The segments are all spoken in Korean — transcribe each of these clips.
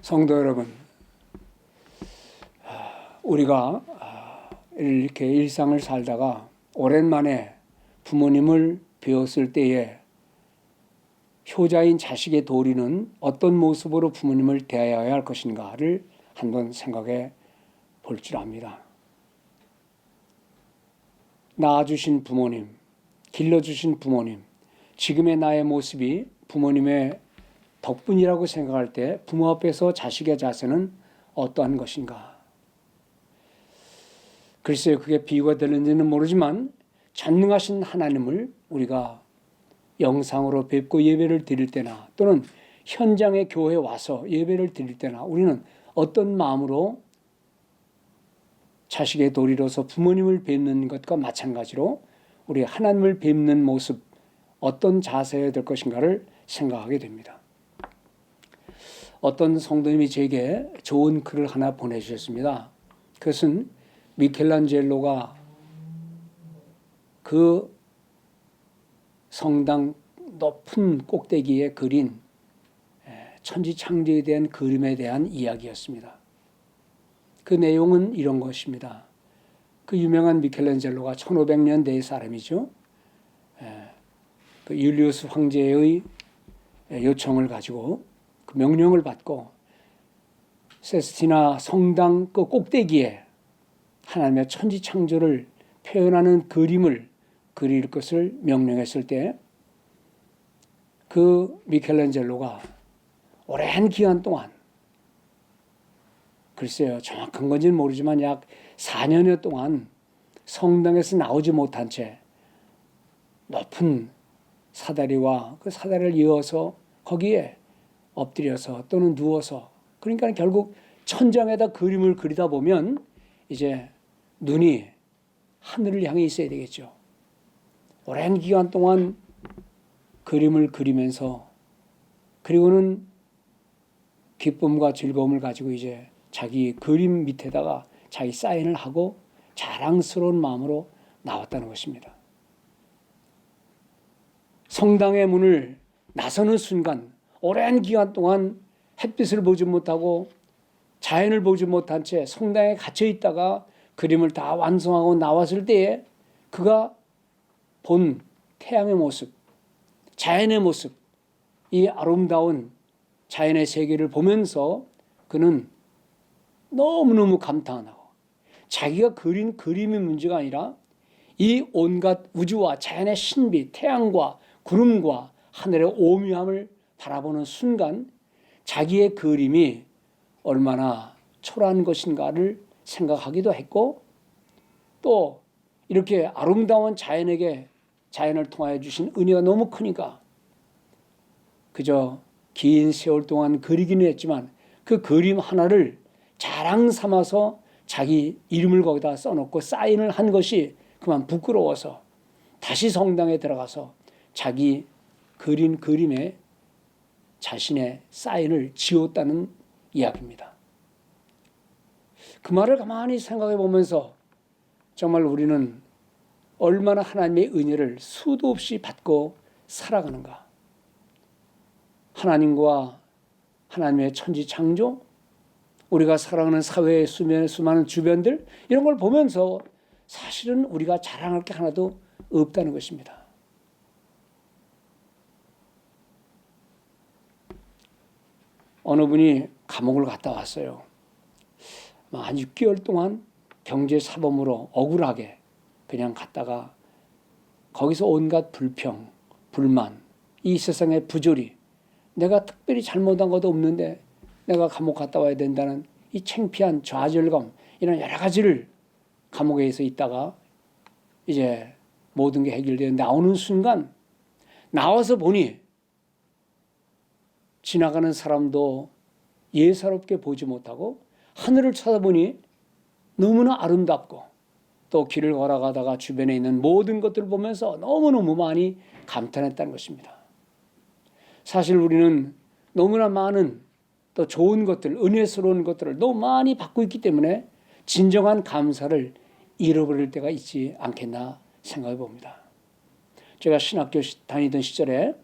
성도 여러분, 우리가 이렇게 일상을 살다가 오랜만에 부모님을 배웠을 때에 효자인 자식의 도리는 어떤 모습으로 부모님을 대해야 할 것인가를 한번 생각해 볼 줄 압니다. 낳아주신 부모님, 길러주신 부모님, 지금의 나의 모습이 부모님의 덕분이라고 생각할 때 부모 앞에서 자식의 자세는 어떠한 것인가? 글쎄요, 그게 비유가 되는지는 모르지만 전능하신 하나님을 우리가 영상으로 뵙고 예배를 드릴 때나 또는 현장의 교회에 와서 예배를 드릴 때나 우리는 어떤 마음으로 자식의 도리로서 부모님을 뵙는 것과 마찬가지로 우리 하나님을 뵙는 모습, 어떤 자세여야 될 것인가를 생각하게 됩니다. 어떤 성도님이 제게 좋은 글을 하나 보내주셨습니다. 그것은 미켈란젤로가 그 성당 높은 꼭대기에 그린 천지창조에 대한 그림에 대한 이야기였습니다. 그 내용은 이런 것입니다. 그 유명한 미켈란젤로가 1500년대의 사람이죠. 그 율리우스 황제의 요청을 가지고 그 명령을 받고 세스티나 성당 그 꼭대기에 하나님의 천지창조를 표현하는 그림을 그릴 것을 명령했을 때 그 미켈란젤로가 오랜 기간 동안, 글쎄요, 정확한 건지는 모르지만 약 4년여 동안 성당에서 나오지 못한 채 높은 사다리와 그 사다리를 이어서 거기에 엎드려서 또는 누워서, 그러니까 결국 천장에다 그림을 그리다 보면 이제 눈이 하늘을 향해 있어야 되겠죠. 오랜 기간 동안 그림을 그리면서 그리고는 기쁨과 즐거움을 가지고 이제 자기 그림 밑에다가 자기 사인을 하고 자랑스러운 마음으로 나왔다는 것입니다. 성당의 문을 나서는 순간 오랜 기간 동안 햇빛을 보지 못하고 자연을 보지 못한 채 성당에 갇혀 있다가 그림을 다 완성하고 나왔을 때에 그가 본 태양의 모습, 자연의 모습, 이 아름다운 자연의 세계를 보면서 그는 너무너무 감탄하고 자기가 그린 그림의 문제가 아니라 이 온갖 우주와 자연의 신비, 태양과 구름과 하늘의 오묘함을 바라보는 순간 자기의 그림이 얼마나 초라한 것인가를 생각하기도 했고, 또 이렇게 아름다운 자연을 통하여 주신 은혜가 너무 크니까 그저 긴 세월 동안 그리기는 했지만 그 그림 하나를 자랑 삼아서 자기 이름을 거기다 써놓고 사인을 한 것이 그만 부끄러워서 다시 성당에 들어가서 자기 그린 그림에 자신의 사인을 지웠다는 이야기입니다. 그 말을 가만히 생각해 보면서 정말 우리는 얼마나 하나님의 은혜를 수도 없이 받고 살아가는가. 하나님과 하나님의 천지창조, 우리가 살아가는 사회의 수많은 주변들, 이런 걸 보면서 사실은 우리가 자랑할 게 하나도 없다는 것입니다. 어느 분이 감옥을 갔다 왔어요. 한 6개월 동안 경제사범으로 억울하게 그냥 갔다가 거기서 온갖 불평, 불만, 이 세상의 부조리, 내가 특별히 잘못한 것도 없는데 내가 감옥 갔다 와야 된다는 이 창피한 좌절감, 이런 여러 가지를 감옥에서 있다가 이제 모든 게 해결되어 나오는 순간 나와서 보니 지나가는 사람도 예사롭게 보지 못하고 하늘을 쳐다보니 너무나 아름답고 또 길을 걸어가다가 주변에 있는 모든 것들을 보면서 너무너무 많이 감탄했다는 것입니다. 사실 우리는 너무나 많은 또 좋은 것들, 은혜스러운 것들을 너무 많이 받고 있기 때문에 진정한 감사를 잃어버릴 때가 있지 않겠나 생각해 봅니다. 제가 신학교 다니던 시절에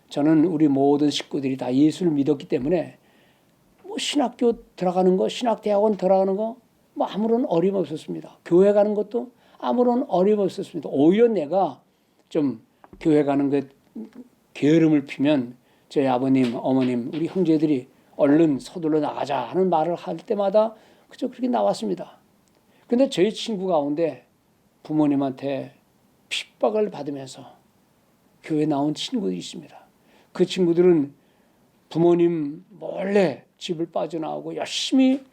저는 우리 모든 식구들이 다 예수를 믿었기 때문에 뭐 신학교 들어가는 거, 신학대학원 들어가는 거 뭐 아무런 어려움 없었습니다. 교회 가는 것도 아무런 어려움 없었습니다. 오히려 내가 좀 교회 가는 것 게으름을 피면 저희 아버님, 어머님, 우리 형제들이 얼른 서둘러 나가자 하는 말을 할 때마다 그저 그렇게 나왔습니다. 근데 저희 친구 가운데 부모님한테 핍박을 받으면서 교회 나온 친구들이 있습니다. 그 친구들은 부모님 몰래 집을 빠져나오고 열심히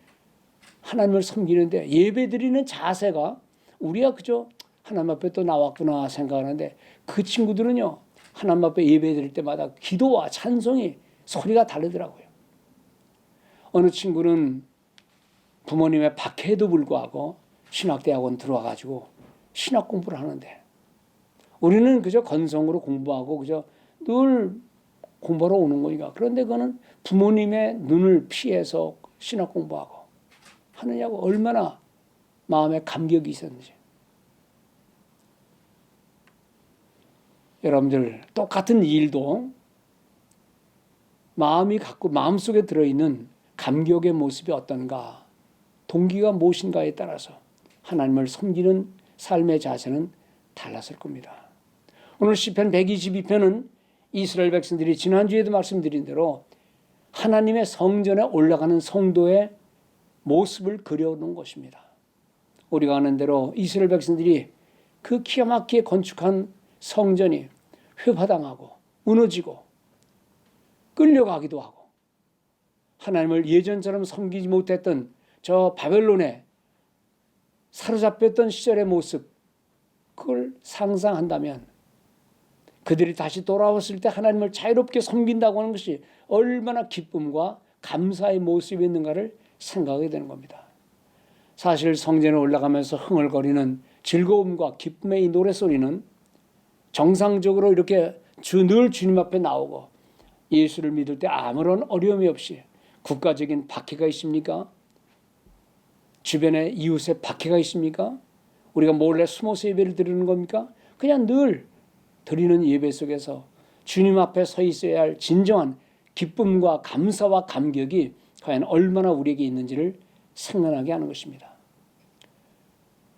하나님을 섬기는데 예배드리는 자세가 우리가 그저 하나님 앞에 또 나왔구나 생각하는데 그 친구들은요 하나님 앞에 예배드릴 때마다 기도와 찬송이 소리가 다르더라고요. 어느 친구는 부모님의 박해에도 불구하고 신학대학원 들어와가지고 신학 공부를 하는데 우리는 그저 건성으로 공부하고 그저 늘 공부하러 오는 거니까. 그런데 그거는 부모님의 눈을 피해서 신학 공부하고 하느냐고 얼마나 마음에 감격이 있었는지. 여러분들 똑같은 일도 마음속에 들어있는 감격의 모습이 어떤가, 동기가 무엇인가에 따라서 하나님을 섬기는 삶의 자세는 달랐을 겁니다. 오늘 시편 122편은 이스라엘 백성들이 지난주에도 말씀드린 대로 하나님의 성전에 올라가는 성도의 모습을 그려놓은 것입니다. 우리가 아는 대로 이스라엘 백성들이 그 기가 막히게 건축한 성전이 회파당하고 무너지고 끌려가기도 하고 하나님을 예전처럼 섬기지 못했던 저 바벨론에 사로잡혔던 시절의 모습, 그걸 상상한다면 그들이 다시 돌아왔을 때 하나님을 자유롭게 섬긴다고 하는 것이 얼마나 기쁨과 감사의 모습이 있는가를 생각하게 되는 겁니다. 사실 성전에 올라가면서 흥얼거리는 즐거움과 기쁨의 이 노래소리는 정상적으로 이렇게 늘 주님 앞에 나오고 예수를 믿을 때 아무런 어려움이 없이 국가적인 박해가 있습니까? 주변에 이웃에 박해가 있습니까? 우리가 몰래 숨어서 예배를 드리는 겁니까? 그냥 늘 드리는 예배 속에서 주님 앞에 서 있어야 할 진정한 기쁨과 감사와 감격이 과연 얼마나 우리에게 있는지를 생각나게 하는 것입니다.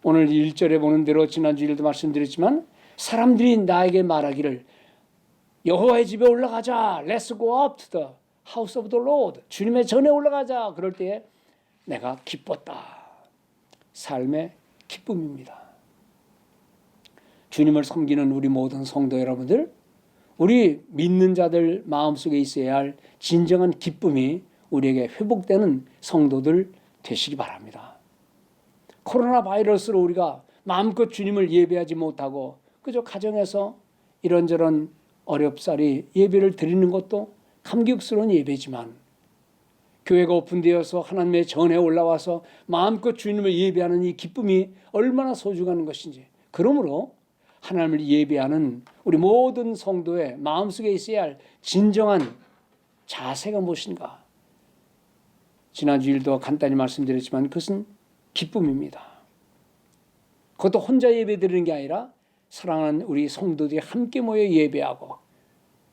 오늘 1절에 보는 대로 지난주에도 말씀드렸지만 사람들이 나에게 말하기를 여호와의 집에 올라가자. Let's go up to the house of the Lord. 주님의 전에 올라가자. 그럴 때에 내가 기뻤다. 삶의 기쁨입니다. 주님을 섬기는 우리 모든 성도 여러분들, 우리 믿는 자들 마음속에 있어야 할 진정한 기쁨이 우리에게 회복되는 성도들 되시기 바랍니다. 코로나 바이러스로 우리가 마음껏 주님을 예배하지 못하고 그저 가정에서 이런저런 어렵사리 예배를 드리는 것도 감격스러운 예배지만 교회가 오픈되어서 하나님의 전에 올라와서 마음껏 주님을 예배하는 이 기쁨이 얼마나 소중한 것인지, 그러므로 하나님을 예배하는 우리 모든 성도의 마음속에 있어야 할 진정한 자세가 무엇인가, 지난주일도 간단히 말씀드렸지만 그것은 기쁨입니다. 그것도 혼자 예배 드리는 게 아니라 사랑하는 우리 성도들이 함께 모여 예배하고,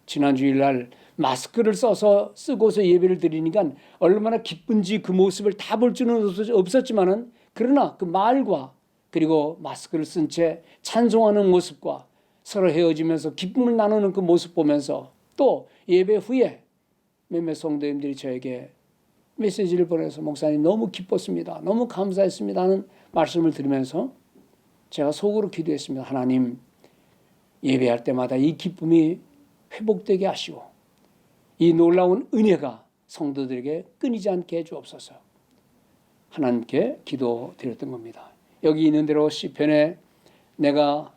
지난주일날 마스크를 쓰고서 예배를 드리니까 얼마나 기쁜지 그 모습을 다 볼 수는 없었지만은, 그러나 그 말과 그리고 마스크를 쓴 채 찬송하는 모습과 서로 헤어지면서 기쁨을 나누는 그 모습 보면서, 또 예배 후에 몇몇 성도님들이 저에게 메시지를 보내서 목사님 너무 기뻤습니다, 너무 감사했습니다 하는 말씀을 들으면서 제가 속으로 기도했습니다. 하나님, 예배할 때마다 이 기쁨이 회복되게 하시고 이 놀라운 은혜가 성도들에게 끊이지 않게 해주옵소서. 하나님께 기도드렸던 겁니다. 여기 있는 대로 시편에 내가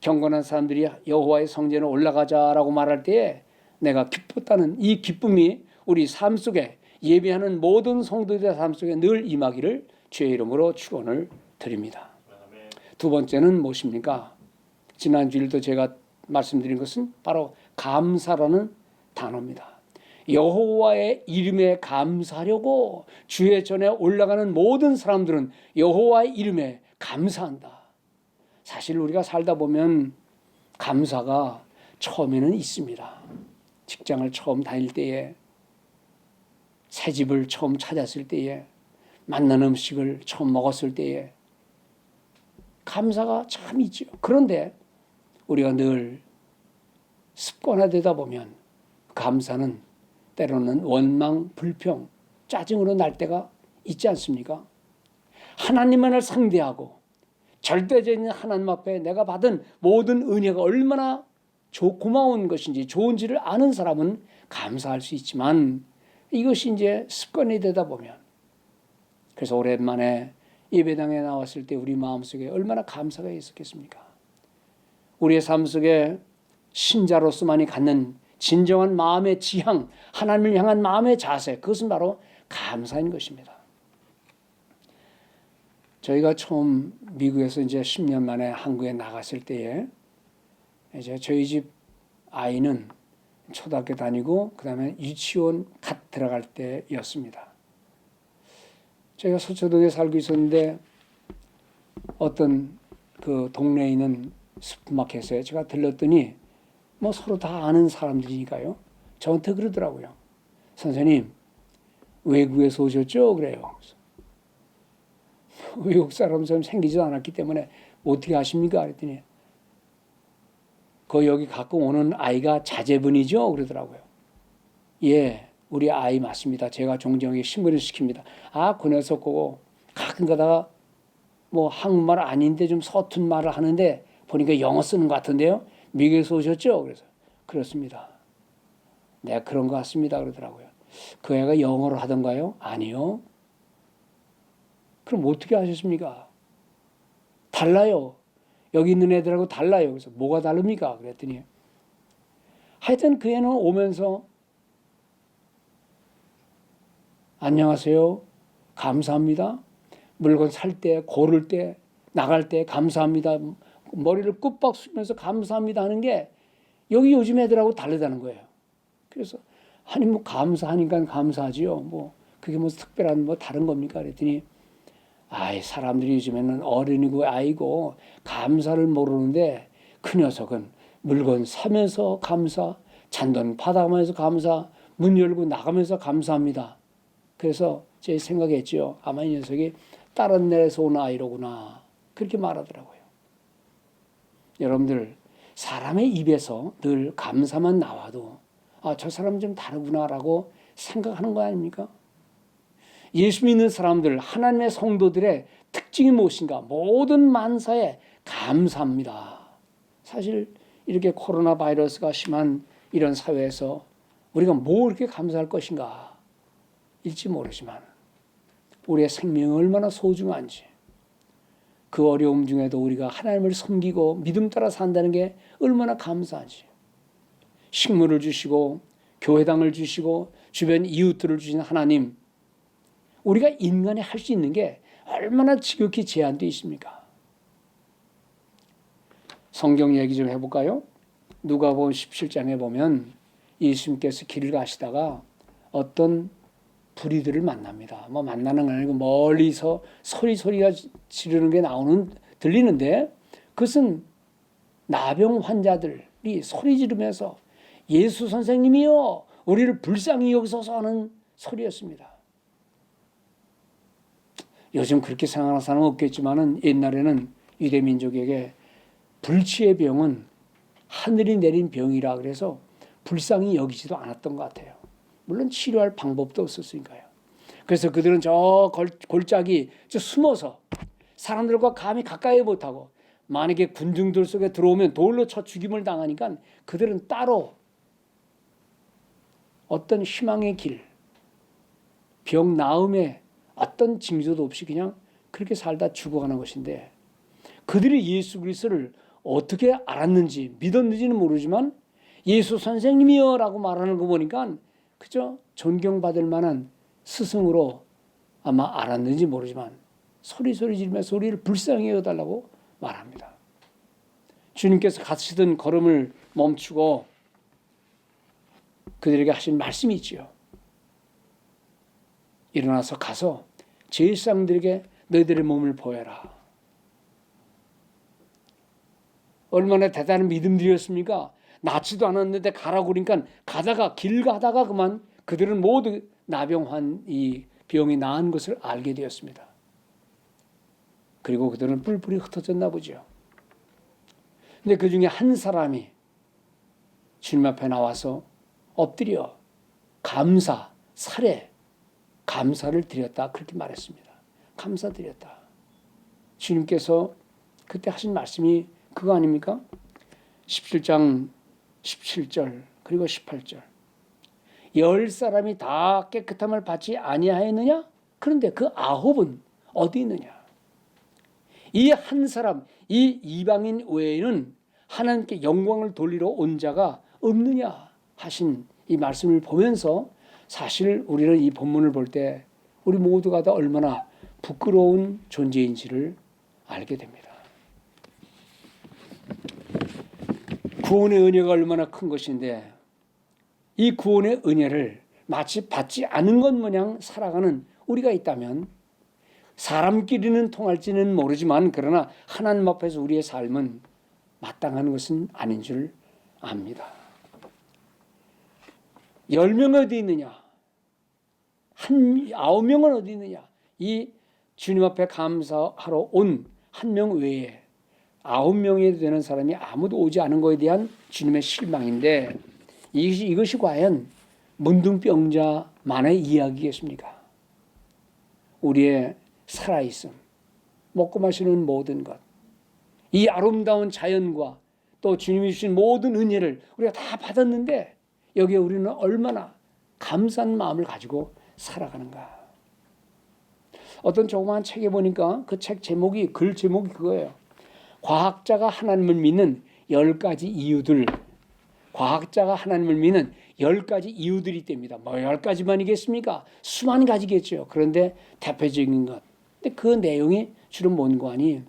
경건한 사람들이 여호와의 성전에 올라가자라고 말할 때에 내가 기뻤다는 이 기쁨이 우리 삶 속에, 예배하는 모든 성도들의 삶 속에 늘 임하기를 주의 이름으로 축원을 드립니다. 두 번째는 무엇입니까? 지난주일도 제가 말씀드린 것은 바로 감사라는 단어입니다. 여호와의 이름에 감사하려고 주의 전에 올라가는 모든 사람들은 여호와의 이름에 감사한다. 사실 우리가 살다 보면 감사가 처음에는 있습니다. 직장을 처음 다닐 때에 새 집을 처음 찾았을 때에, 맛난 음식을 처음 먹었을 때에 감사가 참 있죠. 그런데 우리가 늘 습관화되다 보면 감사는 때로는 원망, 불평, 짜증으로 날 때가 있지 않습니까? 하나님만을 상대하고 절대적인 하나님 앞에 내가 받은 모든 은혜가 얼마나 고마운 것인지 좋은지를 아는 사람은 감사할 수 있지만 이것이 이제 습관이 되다 보면, 그래서 오랜만에 예배당에 나왔을 때 우리 마음속에 얼마나 감사가 있었겠습니까? 우리의 삶 속에 신자로서만이 갖는 진정한 마음의 지향, 하나님을 향한 마음의 자세, 그것은 바로 감사인 것입니다. 저희가 처음 미국에서 이제 10년 만에 한국에 나갔을 때에 이제 저희 집 아이는 초등학교 다니고 그다음에 유치원 갓 들어갈 때였습니다. 제가 서초동에 살고 있었는데 어떤 그 동네에 있는 슈퍼마켓에 제가 들렀더니 뭐 서로 다 아는 사람들이니까요. 저한테 그러더라고요. 선생님, 외국에서 오셨죠? 그래요. 외국 사람처럼 생기지도 않았기 때문에 어떻게 아십니까? 그랬더니 여기 가끔 오는 아이가 자제분이죠? 그러더라고요. 예, 우리 아이 맞습니다. 제가 종종하게 신문을 시킵니다. 아, 그 녀석 그거 가끔 가다가 뭐 한국말 아닌데 좀 서툰 말을 하는데 보니까 영어 쓰는 것 같은데요. 미국에서 오셨죠? 그래서 그렇습니다. 네, 그런 것 같습니다. 그러더라고요. 그 애가 영어를 하던가요? 아니요. 그럼 어떻게 하셨습니까? 달라요. 여기 있는 애들하고 달라요. 그래서 뭐가 다릅니까? 그랬더니 하여튼 그 애는 오면서 안녕하세요. 감사합니다. 물건 살 때, 고를 때, 나갈 때 감사합니다. 머리를 꾹박 숙면서 감사합니다 하는 게 여기 요즘 애들하고 다르다는 거예요. 그래서 아니 뭐 감사하니까 감사하지요. 뭐 그게 뭐 특별한 뭐 다른 겁니까? 그랬더니 아이 사람들이 요즘에는 어른이고 아이고 감사를 모르는데 그 녀석은 물건 사면서 감사, 잔돈 받아가면서 감사, 문 열고 나가면서 감사합니다. 그래서 제 생각했죠. 아마 이 녀석이 다른 나라에서 온 아이로구나. 그렇게 말하더라고요. 여러분들 사람의 입에서 늘 감사만 나와도 아, 저 사람 좀 다르구나라고 생각하는 거 아닙니까? 예수 믿는 사람들, 하나님의 성도들의 특징이 무엇인가? 모든 만사에 감사합니다. 사실 이렇게 코로나 바이러스가 심한 이런 사회에서 우리가 뭐 이렇게 감사할 것인가? 일지 모르지만 우리의 생명이 얼마나 소중한지, 그 어려움 중에도 우리가 하나님을 섬기고 믿음 따라 산다는 게 얼마나 감사한지, 식물을 주시고 교회당을 주시고 주변 이웃들을 주신 하나님, 우리가 인간이 할 수 있는 게 얼마나 지극히 제한되어 있습니까? 성경 얘기 좀 해볼까요? 누가복음 17장에 보면 예수님께서 길을 가시다가 어떤 부리들을 만납니다. 뭐 만나는 건 아니고 멀리서 소리가 지르는 게 들리는데 그것은 나병 환자들이 소리 지르면서 예수 선생님이여 우리를 불쌍히 여기소서 하는 소리였습니다. 요즘 그렇게 생각하는 사람은 없겠지만은 옛날에는 유대민족에게 불치의 병은 하늘이 내린 병이라 그래서 불쌍히 여기지도 않았던 것 같아요. 물론 치료할 방법도 없었으니까요. 그래서 그들은 저 골짜기 숨어서 사람들과 감히 가까이 못하고 만약에 군중들 속에 들어오면 돌로 쳐 죽임을 당하니까 그들은 따로 어떤 희망의 길, 병 나음의 어떤 징조도 없이 그냥 그렇게 살다 죽어가는 것인데 그들이 예수 그리스도를 어떻게 알았는지 믿었는지는 모르지만 예수 선생님이여 라고 말하는 거 보니까 그저 존경받을 만한 스승으로 아마 알았는지 모르지만 소리 지르면서 우리를 불쌍히 여겨달라고 말합니다. 주님께서 가시던 걸음을 멈추고 그들에게 하신 말씀이 있지요. 일어나서 가서 제사장들에게 너희들의 몸을 보여라. 얼마나 대단한 믿음들이었습니까? 낳지도 않았는데 가라고 그러니까 길 가다가 그만 그들은 모두 나병환 이 병이 나은 것을 알게 되었습니다. 그리고 그들은 뿔뿔이 흩어졌나 보죠. 근데 그 중에 한 사람이 주님 앞에 나와서 엎드려 감사를 드렸다. 그렇게 말했습니다. 감사드렸다. 주님께서 그때 하신 말씀이 그거 아닙니까? 17장 17절 그리고 18절 10사람이 다 깨끗함을 받지 아니하였느냐? 그런데 그 9은 어디 있느냐? 이 한 사람, 이 이방인 외에는 하나님께 영광을 돌리러 온 자가 없느냐 하신 이 말씀을 보면서 사실 우리는 이 본문을 볼 때 우리 모두가 다 얼마나 부끄러운 존재인지를 알게 됩니다. 구원의 은혜가 얼마나 큰 것인데 이 구원의 은혜를 마치 받지 않은 것 마냥 살아가는 우리가 있다면 사람끼리는 통할지는 모르지만 그러나 하나님 앞에서 우리의 삶은 마땅한 것은 아닌 줄 압니다. 10명 어디 있느냐? 9명은 어디 있느냐? 이 주님 앞에 감사하러 온 한 명 외에 9명이 되는 사람이 아무도 오지 않은 것에 대한 주님의 실망인데 이것이 과연 문둥병자만의 이야기겠습니까? 우리의 살아있음, 먹고 마시는 모든 것, 이 아름다운 자연과 또 주님이 주신 모든 은혜를 우리가 다 받았는데 여기에 우리는 얼마나 감사한 마음을 가지고 살아가는가. 어떤 조그마한 책에 보니까 그 책 제목이 글 제목이 그거예요. 과학자가 하나님을 믿는 10가지 이유들. 과학자가 하나님을 믿는 10가지 이유들이 있답니다. 뭐 10가지만이겠습니까? 수만 가지겠죠. 그런데 대표적인 것. 근데 그 내용이 주로 뭔고 하니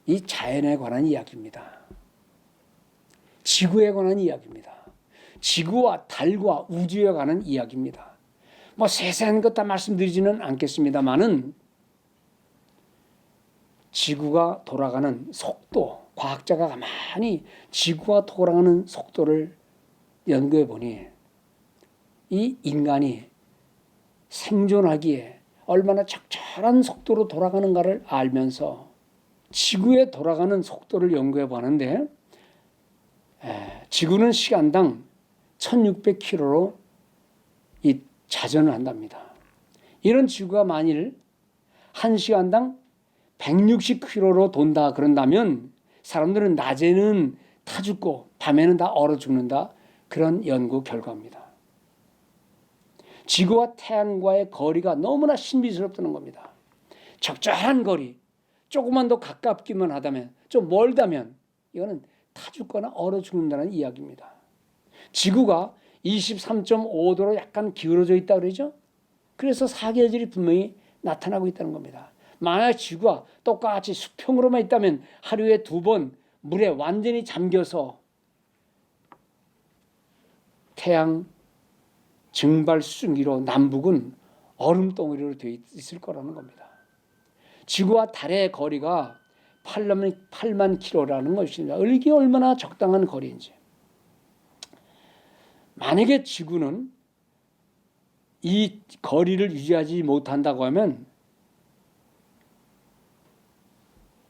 이 자연에 관한 이야기입니다. 지구에 관한 이야기입니다. 지구와 달과 우주에 관한 이야기입니다. 뭐 세세한 것 다 말씀드리지는 않겠습니다만은 지구가 돌아가는 속도, 과학자가 가만히 지구가 돌아가는 속도를 연구해 보니 이 인간이 생존하기에 얼마나 적절한 속도로 돌아가는가를 알면서 지구에 돌아가는 속도를 연구해 보는데 지구는 시간당 1600km로 이 자전을 한답니다. 이런 지구가 만일 1시간당 160km로 돈다 그런다면 사람들은 낮에는 타 죽고 밤에는 다 얼어 죽는다. 그런 연구 결과입니다. 지구와 태양과의 거리가 너무나 신비스럽다는 겁니다. 적절한 거리, 조금만 더 가깝기만 하다면, 좀 멀다면 이거는 타 죽거나 얼어 죽는다는 이야기입니다. 지구가 23.5도로 약간 기울어져 있다 그러죠. 그래서 사계절이 분명히 나타나고 있다는 겁니다. 만약 지구가 똑같이 수평으로만 있다면 하루에 2번 물에 완전히 잠겨서 태양 증발 수증기로 남북은 얼음덩어리로 되어 있을 거라는 겁니다. 지구와 달의 거리가 8만 킬로라는 것입니다. 이게 얼마나 적당한 거리인지. 만약에 지구는 이 거리를 유지하지 못한다고 하면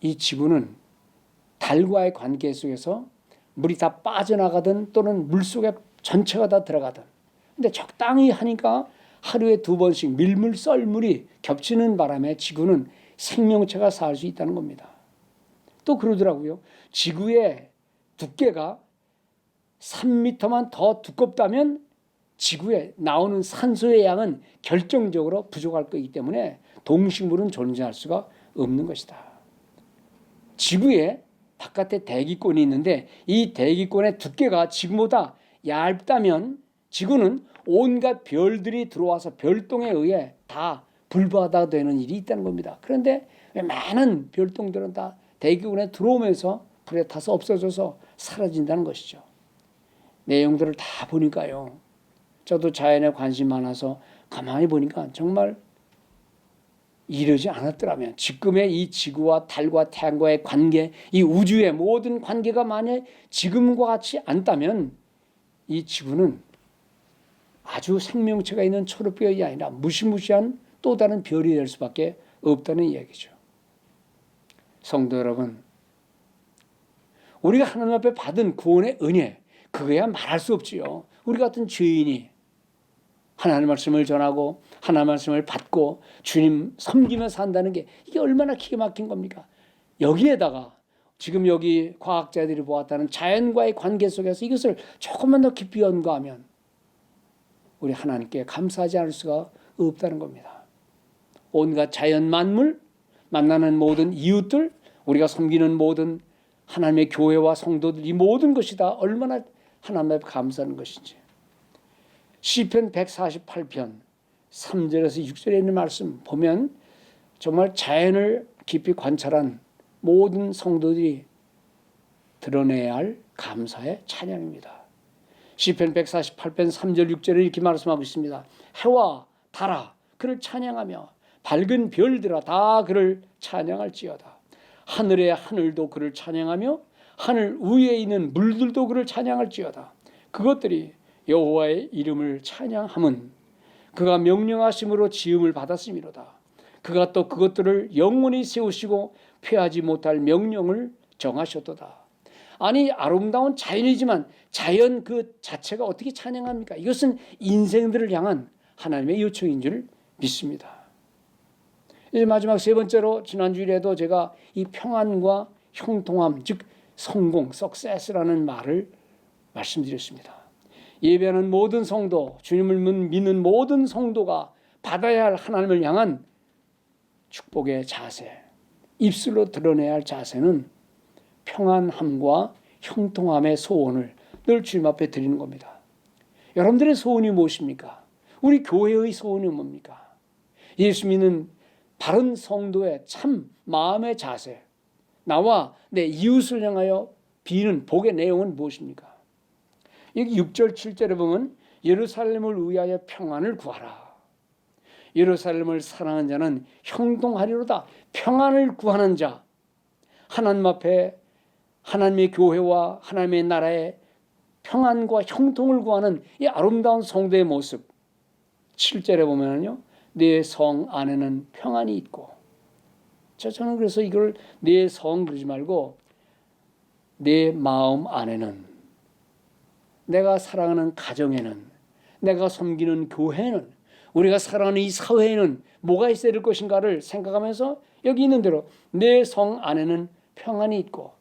이 지구는 달과의 관계 속에서 물이 다 빠져나가든 또는 물속에 전체가 다 들어가든 근데 적당히 하니까 하루에 2번씩 밀물 썰물이 겹치는 바람에 지구는 생명체가 살 수 있다는 겁니다. 또 그러더라고요. 지구의 두께가 3m만 더 두껍다면 지구에 나오는 산소의 양은 결정적으로 부족할 거기 때문에 동식물은 존재할 수가 없는 것이다. 지구에 바깥에 대기권이 있는데 이 대기권의 두께가 지구보다 얇다면 지구는 온갖 별들이 들어와서 별똥에 의해 다 불바다 되는 일이 있다는 겁니다. 그런데 많은 별똥들은 다 대기권에 들어오면서 불에 타서 없어져서 사라진다는 것이죠. 내용들을 다 보니까요. 저도 자연에 관심 많아서 가만히 보니까 정말 이러지 않았더라면 지금의 이 지구와 달과 태양과의 관계, 이 우주의 모든 관계가 만약 지금과 같이 않다면 이 지구는 아주 생명체가 있는 초록별이 아니라 무시무시한 또 다른 별이 될 수밖에 없다는 이야기죠. 성도 여러분, 우리가 하나님 앞에 받은 구원의 은혜, 그거야 말할 수 없지요. 우리 같은 죄인이 하나님 말씀을 전하고 하나님 말씀을 받고 주님 섬기며 산다는 게 이게 얼마나 기가 막힌 겁니까? 여기에다가 지금 여기 과학자들이 보았다는 자연과의 관계 속에서 이것을 조금만 더 깊이 연구하면 우리 하나님께 감사하지 않을 수가 없다는 겁니다. 온갖 자연 만물, 만나는 모든 이웃들, 우리가 섬기는 모든 하나님의 교회와 성도들, 이 모든 것이 다 얼마나 하나님 앞에 감사하는 것인지. 시편 148편 3절에서 6절에 있는 말씀 보면 정말 자연을 깊이 관찰한 모든 성도들이 드러내야 할 감사의 찬양입니다. 시편 148편 3절 6절에 이렇게 말씀하고 있습니다. 해와 달아 그를 찬양하며 밝은 별들아 다 그를 찬양할지어다. 하늘의 하늘도 그를 찬양하며 하늘 위에 있는 물들도 그를 찬양할지어다. 그것들이 여호와의 이름을 찬양함은 그가 명령하심으로 지음을 받았음이로다. 그가 또 그것들을 영원히 세우시고 폐하지 못할 명령을 정하셨도다. 아니 아름다운 자연이지만 자연 그 자체가 어떻게 찬양합니까? 이것은 인생들을 향한 하나님의 요청인 줄 믿습니다. 이제 마지막 세 번째로 지난주일에도 제가 이 평안과 형통함 즉 성공, success라는 말을 말씀드렸습니다. 예배하는 모든 성도, 주님을 믿는 모든 성도가 받아야 할 하나님을 향한 축복의 자세, 입술로 드러내야 할 자세는 평안함과 형통함의 소원을 늘 주님 앞에 드리는 겁니다. 여러분들의 소원이 무엇입니까? 우리 교회의 소원이 뭡니까? 예수 믿는 바른 성도의 참 마음의 자세, 나와 내 이웃을 향하여 비는 복의 내용은 무엇입니까? 여기 6절 7절에 보면 예루살렘을 위하여 평안을 구하라. 예루살렘을 사랑하는 자는 형통하리로다. 평안을 구하는 자, 하나님 앞에 하나님의 교회와 하나님의 나라의 평안과 형통을 구하는 이 아름다운 성도의 모습. 7절에 보면요, 내 성 안에는 평안이 있고. 저는 그래서 이걸 내 성 그러지 말고 내 마음 안에는, 내가 사랑하는 가정에는, 내가 섬기는 교회는, 우리가 살아가는 이 사회에는 뭐가 있어야 될 것인가를 생각하면서 여기 있는 대로 내 성 안에는 평안이 있고,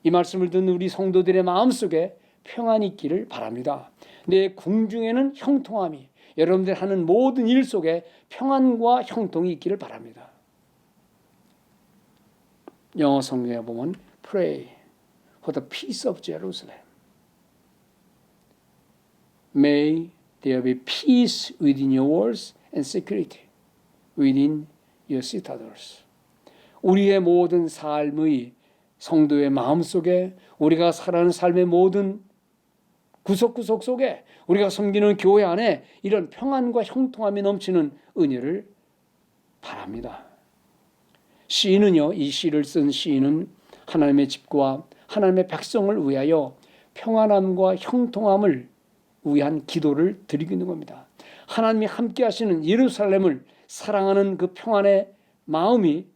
이 말씀을 듣는 우리 성도들의 마음속에 평안이 있기를 바랍니다. 내 궁중에는 형통함이, 여러분들 하는 모든 일 속에 평안과 형통이 있기를 바랍니다. 영어 성경에 보면 Pray for the peace of Jerusalem. May there be peace within your walls and security within your citadels. 우리의 모든 삶의 성도의 마음속에, 우리가 살아가는 삶의 모든 구석구석 속에, 우리가 섬기는 교회 안에 이런 평안과 형통함이 넘치는 은혜를 바랍니다. 시인은요, 이 시를 쓴 시인은 하나님의 집과 하나님의 백성을 위하여 평안함과 형통함을 위한 기도를 드리고 있는 겁니다. 하나님이 함께 하시는 예루살렘을 사랑하는 그 평안의 마음이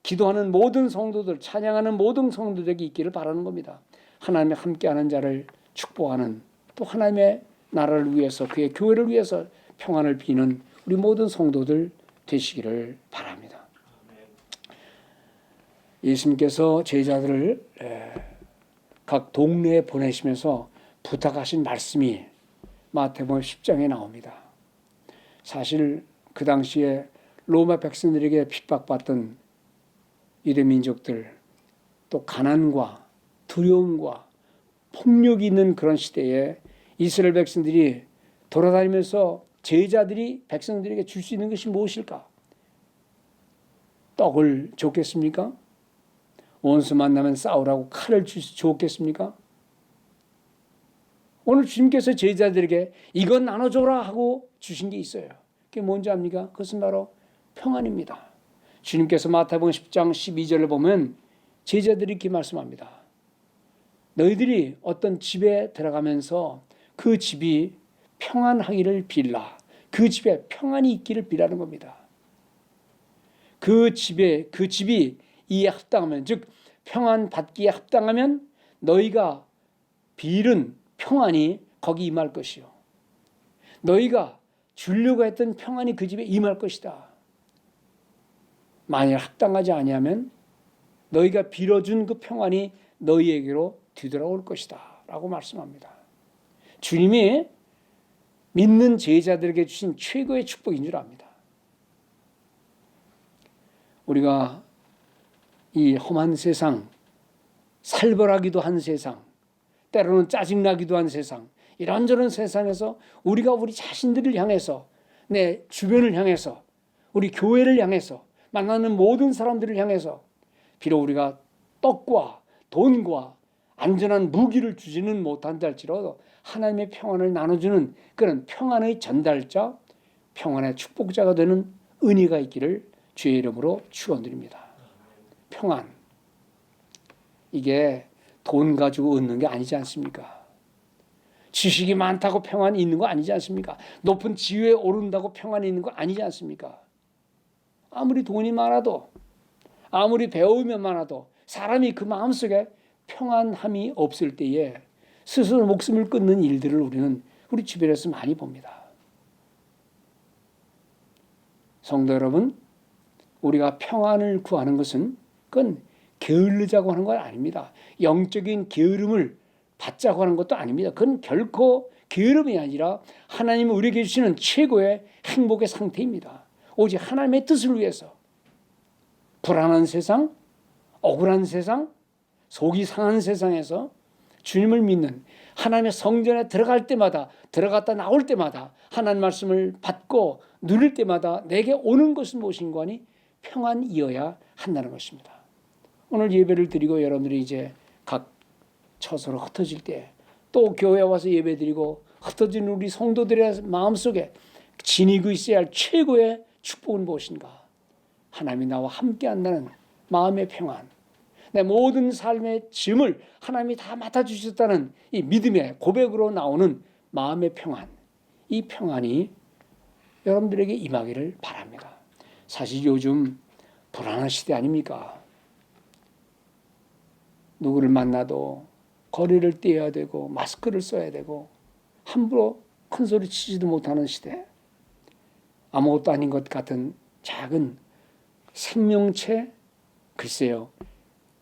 기도하는 모든 성도들, 찬양하는 모든 성도들에게 있기를 바라는 겁니다. 하나님이 함께하는 자를 축복하는, 또 하나님의 나라를 위해서, 그의 교회를 위해서 평안을 비는 우리 모든 성도들 되시기를 바랍니다. 예수님께서 제자들을 각 동네에 보내시면서 부탁하신 말씀이 마태복음 10장에 나옵니다. 사실 그 당시에 로마 백성들에게 핍박받던 유대 민족들, 또 가난과 두려움과 폭력이 있는 그런 시대에 이스라엘 백성들이 돌아다니면서 제자들이 백성들에게 줄 수 있는 것이 무엇일까? 떡을 줬겠습니까? 원수 만나면 싸우라고 칼을 줬겠습니까? 오늘 주님께서 제자들에게 이건 나눠줘라 하고 주신 게 있어요. 그게 뭔지 압니까? 그것은 바로 평안입니다. 주님께서 마태복음 10장 12절을 보면 제자들이 이렇게 말씀합니다. 너희들이 어떤 집에 들어가면서 그 집이 평안하기를 빌라. 그 집에 평안이 있기를 비라는 겁니다. 그 집이 이에 합당하면, 즉 평안 받기에 합당하면 너희가 빌은 평안이 거기 임할 것이요, 너희가 주려고 했던 평안이 그 집에 임할 것이다. 만일 합당하지 아니하면 너희가 빌어준 그 평안이 너희에게로 뒤돌아올 것이다 라고 말씀합니다. 주님이 믿는 제자들에게 주신 최고의 축복인 줄 압니다. 우리가 이 험한 세상, 살벌하기도 한 세상, 때로는 짜증나기도 한 세상, 이런저런 세상에서 우리가 우리 자신들을 향해서, 내 주변을 향해서, 우리 교회를 향해서, 만나는 모든 사람들을 향해서 비록 우리가 떡과 돈과 안전한 무기를 주지는 못한다 할지라도 하나님의 평안을 나눠주는 그런 평안의 전달자, 평안의 축복자가 되는 은혜가 있기를 주의 이름으로 축원드립니다. 평안, 이게 돈 가지고 얻는 게 아니지 않습니까? 지식이 많다고 평안이 있는 거 아니지 않습니까? 높은 지위에 오른다고 평안이 있는 거 아니지 않습니까? 아무리 돈이 많아도, 아무리 배우면 많아도 사람이 그 마음속에 평안함이 없을 때에 스스로 목숨을 끊는 일들을 우리는 우리 주변에서 많이 봅니다. 성도 여러분, 우리가 평안을 구하는 것은 그건 게으르자고 하는 건 아닙니다. 영적인 게으름을 받자고 하는 것도 아닙니다. 그건 결코 게으름이 아니라 하나님이 우리에게 주시는 최고의 행복의 상태입니다. 오직 하나님의 뜻을 위해서. 불안한 세상, 억울한 세상, 속이 상한 세상에서 주님을 믿는, 하나님의 성전에 들어갈 때마다, 들어갔다 나올 때마다 하나님 말씀을 받고 누릴 때마다 내게 오는 것은 무엇인가 하니 평안이어야 한다는 것입니다. 오늘 예배를 드리고 여러분들이 이제 각 처소로 흩어질 때, 또 교회에 와서 예배 드리고 흩어진 우리 성도들의 마음속에 지니고 있어야 할 최고의 축복은 무엇인가? 하나님이 나와 함께 한다는 마음의 평안, 내 모든 삶의 짐을 하나님이 다 맡아주셨다는 이 믿음의 고백으로 나오는 마음의 평안, 이 평안이 여러분들에게 임하기를 바랍니다. 사실 요즘 불안한 시대 아닙니까? 누구를 만나도 거리를 떼야 되고 마스크를 써야 되고 함부로 큰 소리 치지도 못하는 시대, 아무것도 아닌 것 같은 작은 생명체, 글쎄요,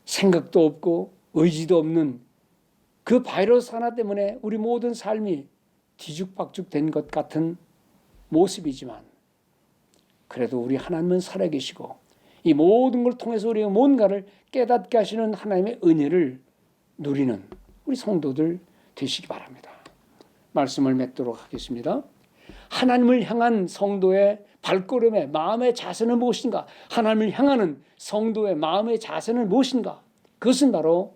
생각도 없고 의지도 없는 그 바이러스 하나 때문에 우리 모든 삶이 뒤죽박죽 된 것 같은 모습이지만, 그래도 우리 하나님은 살아계시고 이 모든 걸 통해서 우리가 뭔가를 깨닫게 하시는 하나님의 은혜를 누리는 우리 성도들 되시기 바랍니다. 말씀을 맺도록 하겠습니다. 하나님을 향한 성도의 발걸음의 마음의 자세는 무엇인가? 하나님을 향하는 성도의 마음의 자세는 무엇인가? 그것은 바로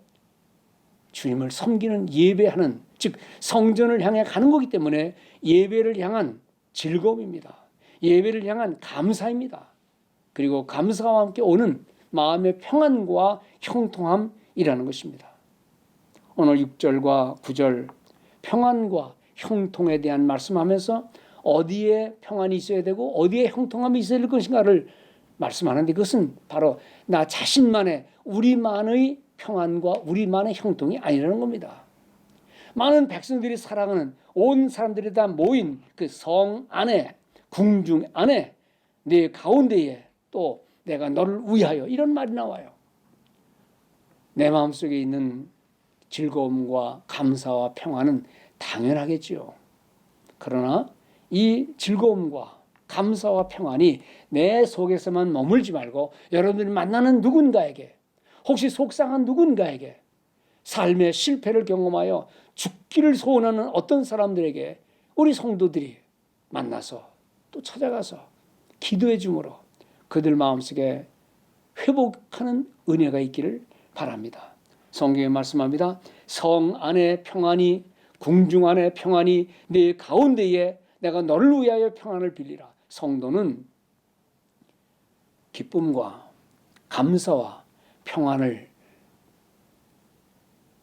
주님을 섬기는, 예배하는, 즉 성전을 향해 가는 거기 때문에 예배를 향한 즐거움입니다. 예배를 향한 감사입니다. 그리고 감사와 함께 오는 마음의 평안과 형통함이라는 것입니다. 오늘 6절과 9절 평안과 형통에 대한 말씀하면서 어디에 평안이 있어야 되고 어디에 형통함이 있어야 될 것인가를 말씀하는데, 그것은 바로 나 자신만의, 우리만의 평안과 우리만의 형통이 아니라는 겁니다. 많은 백성들이 살아가는, 온 사람들이 다 모인 그 성 안에, 궁중 안에, 내 가운데에 또 내가 너를 위하여, 이런 말이 나와요. 내 마음속에 있는 즐거움과 감사와 평안은 당연하겠지요. 그러나 이 즐거움과 감사와 평안이 내 속에서만 머물지 말고 여러분들이 만나는 누군가에게, 혹시 속상한 누군가에게, 삶의 실패를 경험하여 죽기를 소원하는 어떤 사람들에게 우리 성도들이 만나서 또 찾아가서 기도해 줌으로 그들 마음속에 회복하는 은혜가 있기를 바랍니다. 성경에 말씀합니다. 성 안에 평안이, 궁중 안에 평안이, 내 가운데에 내가 너를 위하여 평안을 빌리라. 성도는 기쁨과 감사와 평안을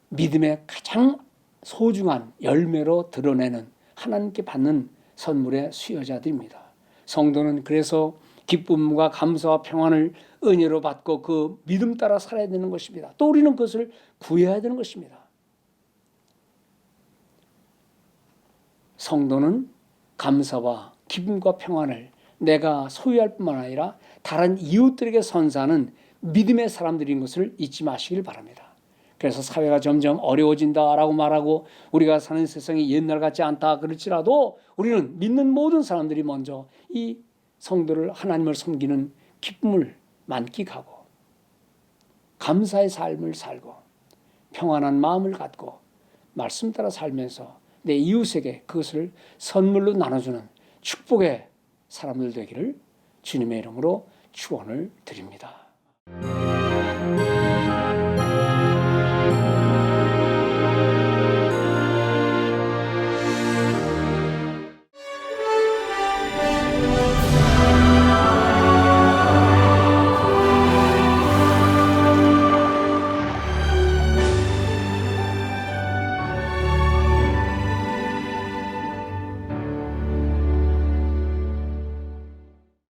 믿음의 가장 소중한 열매로 드러내는 하나님께 받는 선물의 수여자들입니다. 성도는 그래서 기쁨과 감사와 평안을 은혜로 받고 그 믿음 따라 살아야 되는 것입니다. 또 우리는 그것을 구해야 되는 것입니다. 성도는 감사와 기쁨과 평안을 내가 소유할 뿐만 아니라 다른 이웃들에게 선사하는 믿음의 사람들인 것을 잊지 마시길 바랍니다. 그래서 사회가 점점 어려워진다라고 말하고 우리가 사는 세상이 옛날 같지 않다 그럴지라도 우리는 믿는 모든 사람들이 먼저 이 성도를 하나님을 섬기는 기쁨을 만끽하고 감사의 삶을 살고 평안한 마음을 갖고 말씀 따라 살면서 내 이웃에게 그것을 선물로 나눠주는 축복의 사람들 되기를 주님의 이름으로 축원을 드립니다.